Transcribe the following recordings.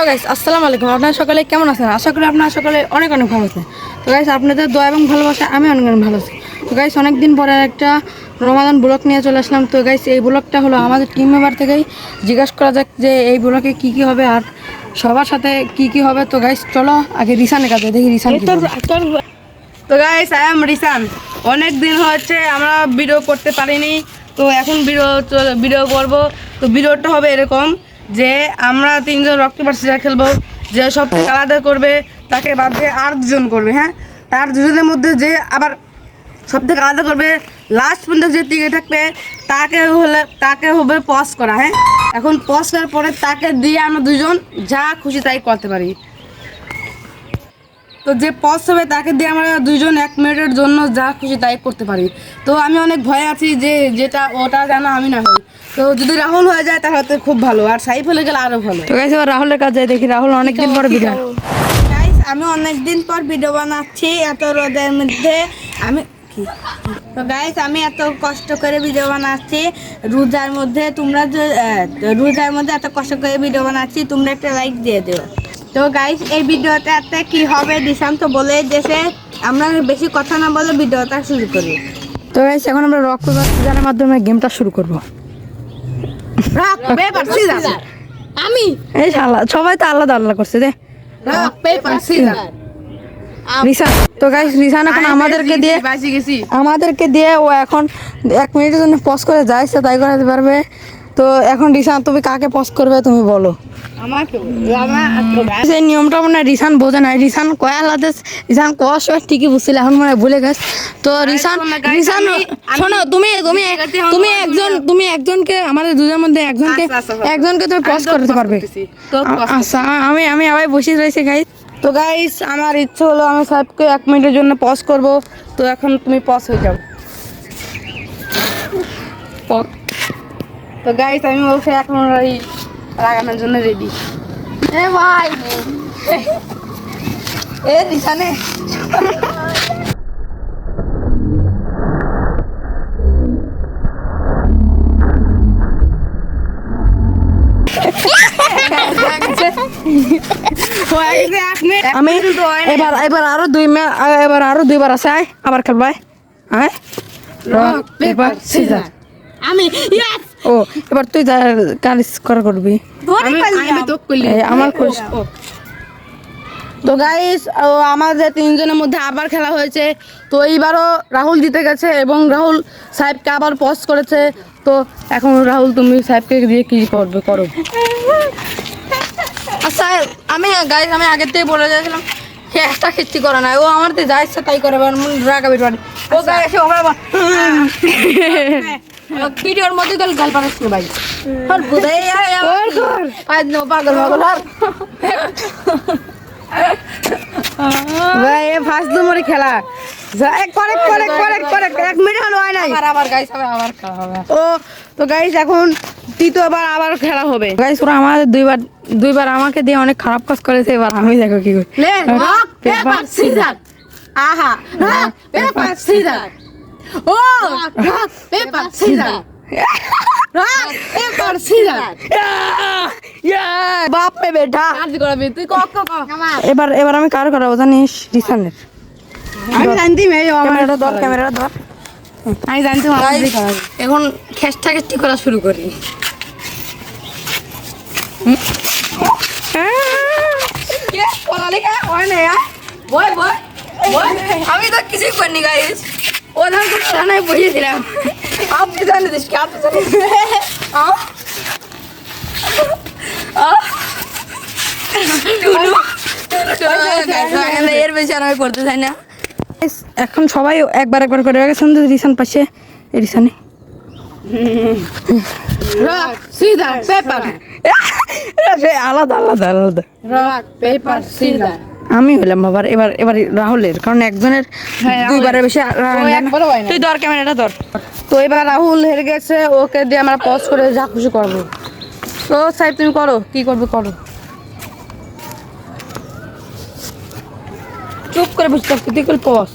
Guys আসসালামু আলাইকুম। আপনারা সকলে কেমন আছেন? আশা করি আপনারা সকলে অনেক অনেক ভালো আছেন। তো গাইস আপনাদের দোয়া এবং ভালোবাসা আমি অনেক অনেক ভালো আছি। তো গাইস অনেকদিন পরে একটা রমাদান ব্লগ নিয়ে চলে আসলাম। তো গাইস এই ব্লগটা হলো আমাদের টিম মেম্বার থেকেই জিজ্ঞাসা করা যাক যে এই ব্লগে কী কী হবে আর সবার সাথে কী কী হবে। তো গাইস চলো আগে রিসানের কাছে দেখি রিসান কি বলে। তো গাইস আই এম রিসান। অনেক দিন হচ্ছে আমরা ভিডিও করতে পারিনি, তো এখন ভিডিও করব। তো ভিডিওটা হবে এরকম যে আমরা তিনজন রক্তপাত সিরিয়াল খেলবো। যে সব থেকে আলাদা করবে তাকে বাদ দিয়ে আর দুজন করবে। হ্যাঁ, তার দুজনের মধ্যে যে আবার সব থেকে আলাদা করবে লাস্ট পর্যন্ত যে টিকে থাকবে তাকে হবে পজ করা। হ্যাঁ, এখন পজ করার পরে তাকে দিয়ে আমরা দুজন যা খুশি তাই করতে পারি। তো যে পজ হবে তাকে দিয়ে আমরা দুইজন 1 মিনিটের জন্য যা খুশি তাই করতে পারি। তো আমি অনেক ভয় আছি যে ওটা যেন আমি না হই। তো যদি রাহুল হয়ে যায় তাহলে তো খুব ভালো, আর সাইফ হলে গেলে আরো ভালো। তো গাইস এবার রাহুলের কাছে দেখি রাহুল অনেকদিন পরে ভিডিও। গাইস আমি অনেকদিন পর ভিডিও বানাচ্ছি এত রোদের মধ্যে। তো গাইস আমি এত কষ্ট করে ভিডিও বানাচ্ছি রোজার মধ্যে। রোজার মধ্যে এত কষ্ট করে ভিডিও বানাচ্ছি, তোমরা একটা লাইক দিয়ে দিও। তো গাইস এই ভিডিওটাতে কি হবে দিশান তো বলে দেশে, আমরা বেশি কথা না বলে ভিডিওটা শুরু করি। তো গাইস এখন আমরা রক্তপাত সিরিয়ালের মাধ্যমে গেমটা শুরু করব। Rock paper scissor. আমি এই শালা সবাই তো আলাদা আলাদা করছে রে। Rock paper scissor. রিসান। তো গাইস রিসান এখন আমাদেরকে দিয়ে ও এখন 1 মিনিটের জন্য পজ করে যাইছে তাই করাতে পারবে। তো এখন রিসান তুমি কাকে পজ করবে তুমি বলো। সেই নিয়মটা মনে হয় রিসান বোঝে না। রিসান কয় আলাদা রিসান কয় সময় ঠিকই বুঝছিল, এখন মনে হয় ভুলে গেছে। তো রিসান শোনো, তুমি একজনকে আমাদের দুজনের মধ্যে একজনকে তুমি পজ করতে পারবে। আচ্ছা আমি আবার বসে রয়েছি গাইস। তো গাইস আমার ইচ্ছে হলো আমি সাহেবকে 1 মিনিটের জন্য পজ করব। তো এখন তুমি পজ হয়ে যাও। তো গাইস আমি বলছি এখন লাগানোর জন্য রেডি। এ ভাই এ রিসানে আমি এবার আরো দুইবার আছে আবার খেলবাই। Rock paper scissor. আমি ও এবার তুই কাজ করবি আমার খুশ। তো গাইস আমাদের তিনজনের মধ্যে আবার খেলা হয়েছে। তো এইবারও রাহুল জিতে গেছে এবং রাহুল সাহেবকে আবার পজ করেছে। তো এখন রাহুল তুমি সাহেবকে দিয়ে কি করবে করো। আচ্ছা আমি আগের থেকে বলে যাচ্ছিলাম একটা কিস্তি করে না, ও আমার তো যা ইচ্ছা তাই করে রাগাবি পারে। ও এসে ভিডিওর মধ্যে গাল পাঠাচ্ছিল ভাই। পাগল ভাই এ ফার্স্ট নম্বরে খেলা করে 1 মিনিট হলো হয় নাই। আবার গাইস আবার খেলা হবে। ও তো গাইস এখন তৃতীয়বার আবার খেলা হবে। গাইস ওরা আমাদের দুইবার আমাকে দিয়ে অনেক খারাপ কাজ করেছে, এবার আমি দেখো কি করি। Rock paper scissor. আহা রক পেপার সিজার। ও rock paper scissor. Rock paper scissor. বাপ রে বেটা তুই এবার আমি কার করাবো জানিস? রিসানের। আমি জানতি ক্যামেরাটা ধর। আমি জানতাম এখন খেষ্টি করা শুরু করি। আমি তো কিছুই করিনি গাইস, ওদের রান্নায় বসেছিলাম। আপনি জানিস কি আপনি জানিস এর বেশি আর আমি করতে চাই না। এখন সবাই একবার করে গেছেন রিসান পাশে রিসানে আলাদা রক পেপার সিজার। আমি হইলাম এবার রাহুলের, কারণ একজনের দুইবারের বেশি। তুই ধর ক্যামেরাটা ধর। তো এবার রাহুল হেরে গেছে, ওকে দিয়ে আমরা পজ করে যা খুশি করবো। তো সাহেব তুমি করো, কি করবে করো। চুপ করে বুঝতে পারছি তুই কল পজ।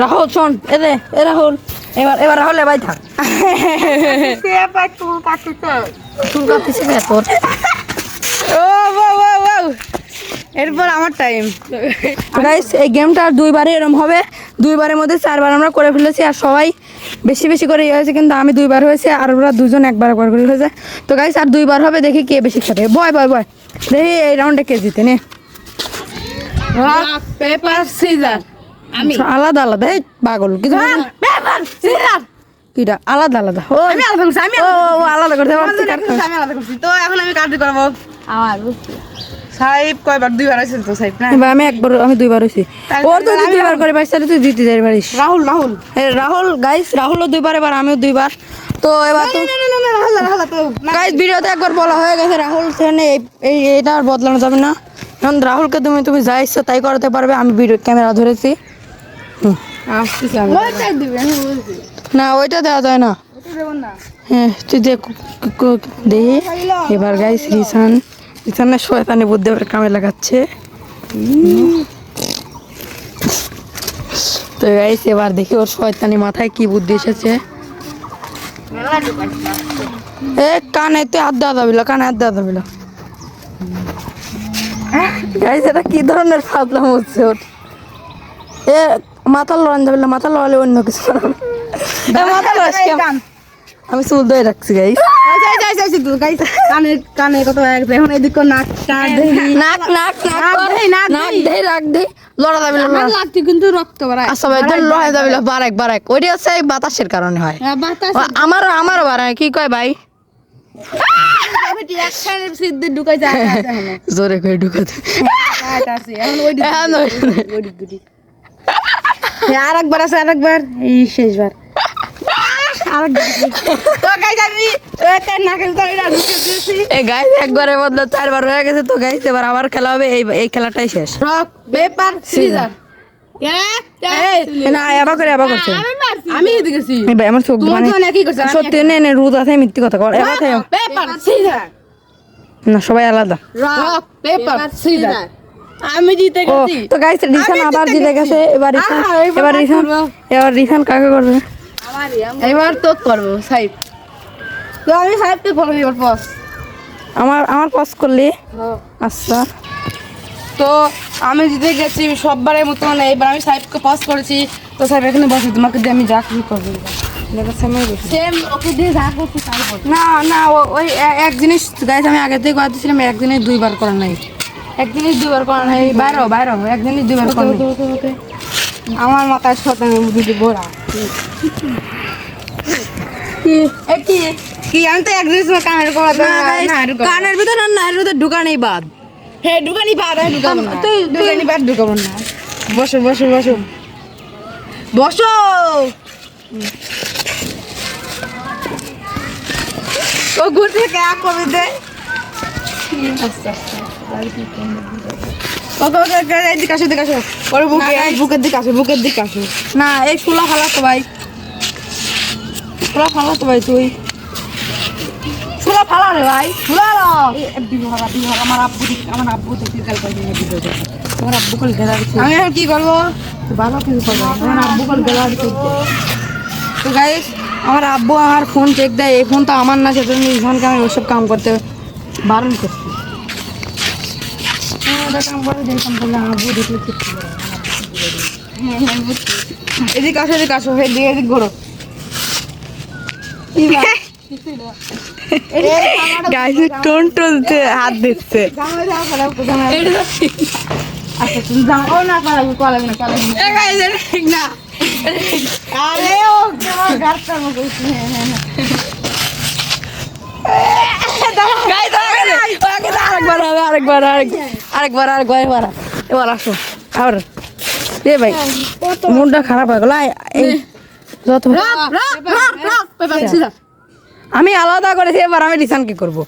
রাহুল শোন এ রাহুল এবার রাহুল ভাই থাক। চুল কাটতেছি তোর। ও এরপর আমার টাইম। গাইস এই গেমটা আর দুইবারে এরকম হবে, দুইবারের মধ্যে 4বার আমরা করে ফেলেছি, আর সবাই বেশি বেশি করে ইয়ে হয়েছে, কিন্তু আমি 2বার হয়েছে আর ওরা দুজন একবার করে হয়েছে। তো গাইস আর 2বার হবে, দেখি কে বেশি খাবে। বয় দেখি এই রাউন্ডে কে জিতে নে। Rock paper scissor. আমি আলাদা আলাদা, এই পাগল কিছু পেপার সিজার। কিটা আলাদা আলাদা। ও আমি আলাদা করছি, আমি ও আলাদা করতে পারছি। আমি আলাদা করছি। তো এখন আমি কাটি করবো। আমার সাহেব কয়বার? 2বার আছেন তো সাহেব না? আমি একবার, আমি 2বার হয়েছি। ওর তো 2বার করে পাইছি, তাহলে তুই জিতে যাই পারিস। রাহুল রাহুল গাইস, রাহুলও 2বার, এবার আমিও 2বার। তো এবার তো রাহুল তো গাইস ভিডিওতে একবার বলা হয়ে গেছে রাহুল সেখানে এটা আর বদলানো যাবে না। এখন রাহুলকে তুমি যা ইচ্ছা তাই করাতে পারবে। আমি ভিডিও ক্যামেরা ধরেছি। না ওইটা দেওয়া যায় না। হ্যাঁ তুই দেখি এবার গাইস রিসানের শয়তানি বুদ্ধি এবার কামে লাগাচ্ছে। তো গাইস এবার দেখি ওর শয়তানি মাথায় কি বুদ্ধি এসেছে। এ কানে তুই হাত দেওয়া যাবিল, কানে হাত দেওয়া যাবিল। গাইস এটা কি ধরনের ফাজলাম হচ্ছে ওর? এ মাথা লড়ান যাবিল, মাথা লড়ালে অন্য কিছু করাবে। মাথা লড়াস কেমন? আমি চুল ধরে রাখছি গাইস। কানে কত এখন এদিক নাক নাক নাক নাক দে রাখ দে লড়া যাবিল। লাগছে কিন্তু রক্ত বাড়ায়। আচ্ছা ভাই লড়া যাবিল, বারেক ওইটা হচ্ছে এই বাতাসের কারণে হয়। আমারও বাড়ায়, কি কয় ভাই? ঢুকাই যায় জোরে করে ঢুকাতে। আরেকবার আছে, আরেকবার এই শেষবার। একবারের মধ্যে 4বার হয়ে গেছে। তো গাইস এবার আবার খেলা হবে, এই খেলাটাই শেষ। Rock paper caesar. না আবার করছে। আমি হেরে গেছি। এই ভাই আমার চোখ মানে কি করছে? সত্যি নে রুদ আছে, মিথ্যে কথা কর। এবার থাই পেপার সিজার। না সবাই আলাদা। Rock paper scissor. আমি জিতে ও গেছি। তো গাইস রিসান আবার জিতে গেছে। এবার রিসান কাকে করবে? এবার তো করবো সাহেব। তো আমি সাহেবকে করবো এবার পস। আমার পজ করলি? আচ্ছা তো আমি জিতে গেছি সববারের মতন। এবার আমি সাহেবকে পজ করেছি। তো সাহেব এখানে বসে, তোমাকে দিয়ে আমি যা খুশি করবো। সেম ওকে দিয়ে যা করছি তাই করবো। না ওই এক জিনিস গাইস আমি আগে থেকে কথা দিয়েছিলাম, এক জিনিস 2বার করা নাই। এক জিনিস 2বার করা নাই। বাইরে এক জিনিস 2বার করা নাই। আমার মাথায় শতাংশ বুদ্ধি ভরা। কি আমি তো এক জিনিস কানের করা কানের ভিতর না এর ভিতর ঢুকা নেই বাদ। হ্যাঁ ঢুকানি বাদ ঢুকাবো না। তুই ঢুকানি বাদ ঢুকাবো না। বসো ও ঘুর থেকে এক কবি দে। এদিকে আসো ওর বুকের দিকে আসো। না এই ফুলা ফালাতো ভাই, তুই ফুলা ফালা রে ভাই, আমার আব্বু দেখি কাল করে তোমার আব্বু কল গেলা দিচ্ছে। আমি এখন কি করবো? ভালো কিছু করবো, আমার আব্বু কল গেলা দিচ্ছে। তো গাইস আমার আব্বু আমার ফোন চেক দেয়, এই ফোনটা আমার না, সেজন্য ইরফানকে আমি ওইসব কাম করতে বারণ করছি। কাম করে যে কাম করলে আব্বু দেখলে ঠিক করে। এদিকে আসো এদিক ঘোরো। গাইস টোন টলতে হাত দিচ্ছে। আচ্ছা তুমি যাও না, পালাবি না। আরে ও কেমন গাড়তার মতো। আরেকবার এবার আসো আর এ ভাই মনটা খারাপ হয়ে গেল। যত আমি আলাদা করেছি, এবার আমি রিসানকে করবো।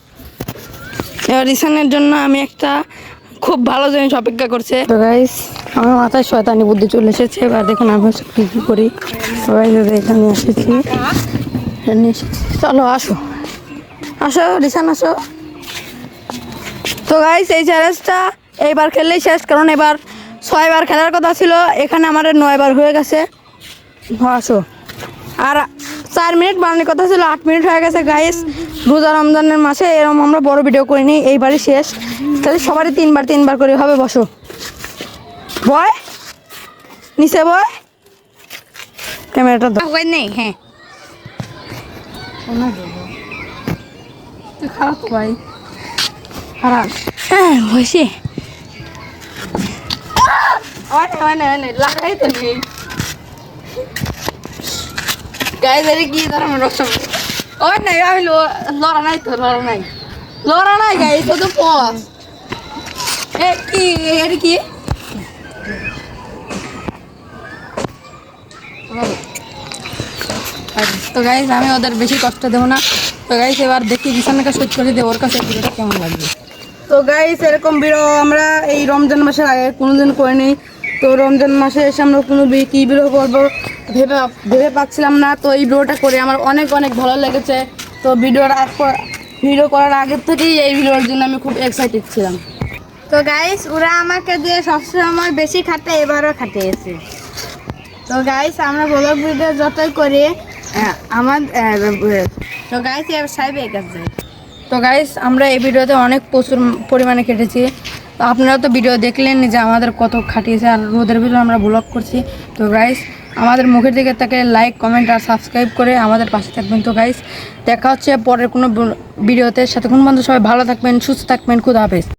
এবার রিসানের জন্য আমি একটা খুব ভালো জিনিস অপেক্ষা করছে। তো গাইস আমার মাথায় শয়তানি বুদ্ধি চলে এসেছে। এবার দেখুন আমি কি করি। সবাই এখানে এসেছি, চলো আসো রিসান আসো। তো গাইস এই চ্যালেঞ্জটা এইবার খেললেই শেষ, কারণ এবার 6বার খেলার কথা ছিল, এখানে আমাদের 9বার হয়ে গেছে। আসো আর 4 মিনিট বানানোর কথা ছিল, 8 মিনিট হয়ে গেছে গাইস। রোজা রমজানের মাসে এরকম আমরা বড় ভিডিও করিনি, এইবারই শেষ। তাহলে সবারই 3বার করে হবে। বসো বয়, নিচে বয়, ক্যামেরাটা দাও। নেই হ্যাঁ খারাপ তো ভাই, খারাপ। হ্যাঁ বসে লাগাই তো নেই গায়ে ধরে কি ধরনের রসম। ওই নাই আমি লড়া নাই তো, লড়া নাই গাই তো পস। এ কি এর কি তো গাইস আমি ওদের বেশি কষ্ট দেবো না। তো গাইস এবার দেখি বিছানাটা সুইচ করে দিয়ে ওর কাছে ভিডিওটা কেমন লাগবে। তো গাইস এরকম ভিডিও আমরা এই রমজান মাসের আগে কোনোদিন করিনি। তো রমজান মাসে এসে আমরা কোনো কী ভিডিও করবো ভেবে পাচ্ছিলাম না। তো এই ভিডিওটা করে আমার অনেক ভালো লেগেছে। তো ভিডিও করার আগের থেকেই এই ভিডিওর জন্য আমি খুব এক্সাইটেড ছিলাম। তো গাইস ওরা আমাকে দিয়ে সবসময় বেশি খাটে, এবারও খাটিয়েছে। তো গাইস আমরা ব্লগ ভিডিও যতই করি আমার তো গাইস এবার সাইবে গেছে। তো গাইস আমরা এই ভিডিওতে অনেক প্রচুর পরিমাণে কেটেছি। তো আপনারা তো ভিডিও দেখলেন যে আমাদের কত খাটিয়েছে, আর রোদের ভিডিও আমরা ব্লগ করছি। তো গাইস আমাদের মুখের দিকে তাকে লাইক, কমেন্ট আর সাবস্ক্রাইব করে আমাদের পাশে থাকবেন। তো গাইস দেখা হচ্ছে পরের কোনো ভিডিওতে। সাথে কোন বন্ধু সবাই ভালো থাকবেন, সুস্থ থাকবেন। খুদা হাফেজ।